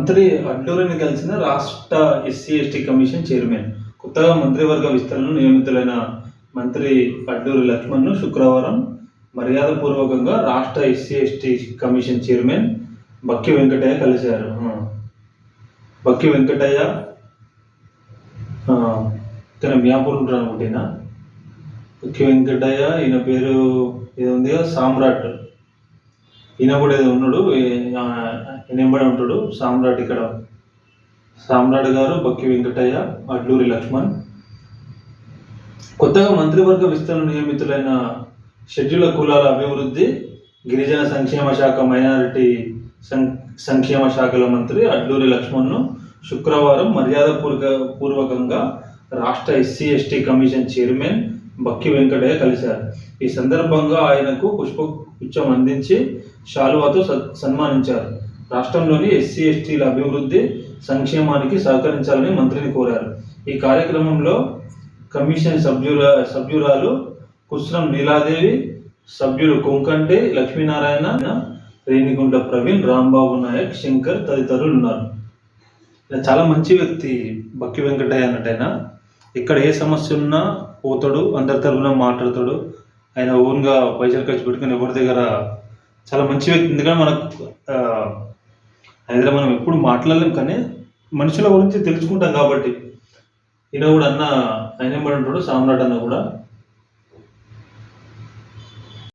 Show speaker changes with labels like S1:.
S1: మంత్రి అడ్లూరిని కలిసిన రాష్ట్ర ఎస్సీ ఎస్టీ కమిషన్ చైర్మన్. కొత్తగా మంత్రివర్గ విస్తరణలో నియమితులైన మంత్రి అడ్లూరి లక్ష్మణ్ను శుక్రవారం మర్యాదపూర్వకంగా రాష్ట్ర ఎస్సీ ఎస్టీ కమిషన్ చైర్మన్ బక్కి వెంకటయ్య కలిశారు. బక్కి వెంకటయ్య తన మియాపూర్ ఉంటాడు అనుకుంటేనా. బక్కి వెంకటయ్య ఈయన పేరు ఏదో ఉంది కదా, సామ్రాట్. ఈయన కూడా ఏదో ఉన్నాడు, ఈయన ఎంబడి ఉంటాడు సామ్రాట్. ఇక్కడ సామ్రాట్ గారు, బక్కి వెంకటయ్య, అడ్లూరి లక్ష్మణ్. కొత్తగా మంత్రివర్గ విస్తరణ నియమితులైన షెడ్యూల్ కులాల అభివృద్ధి, గిరిజన సంక్షేమ శాఖ, మైనారిటీ సంక్షేమ శాఖల మంత్రి అడ్లూరి లక్ష్మణ్ను శుక్రవారం మర్యాదపూర్వకంగా రాష్ట్ర ఎస్సీ ఎస్టీ కమిషన్ చైర్మన్ బక్కి వెంకటయ్య కలిశారు. ఈ సందర్భంగా ఆయనకు పుష్పగుచ్చం అందించి శాలువాతో సన్మానించారు. రాష్ట్రంలోని ఎస్సీ ఎస్టీల అభివృద్ధి సంక్షేమానికి సహకరించాలని మంత్రిని కోరారు. ఈ కార్యక్రమంలో కమిషన్ సభ్యురాలు కుస్రం నీలాదేవి, సభ్యులు కొంకంటి లక్ష్మీనారాయణ, రేణిగుంట ప్రవీణ్, రాంబాబు నాయక్, శంకర్ తదితరులు ఉన్నారు. చాలా మంచి వ్యక్తి బక్కి వెంకటయ్య అన్నట్టయినా. ఇక్కడ ఏ సమస్య ఉన్నా పోతాడు, అందరి తరఫున మాట్లాడతాడు. ఆయన ఓన్గా పైసలు ఖర్చు పెట్టుకుని ఎవరి దగ్గర చాలా మంచి వ్యక్తి. ఎందుకంటే మనకు హైదరాబాద్ మనం ఎప్పుడు మాట్లాడలేం, కానీ మనుషుల గురించి తెలుసుకుంటాం కాబట్టి. ఈయన కూడా ఆయన ఏమంటాడు సామ్రాట్ అన్న కూడా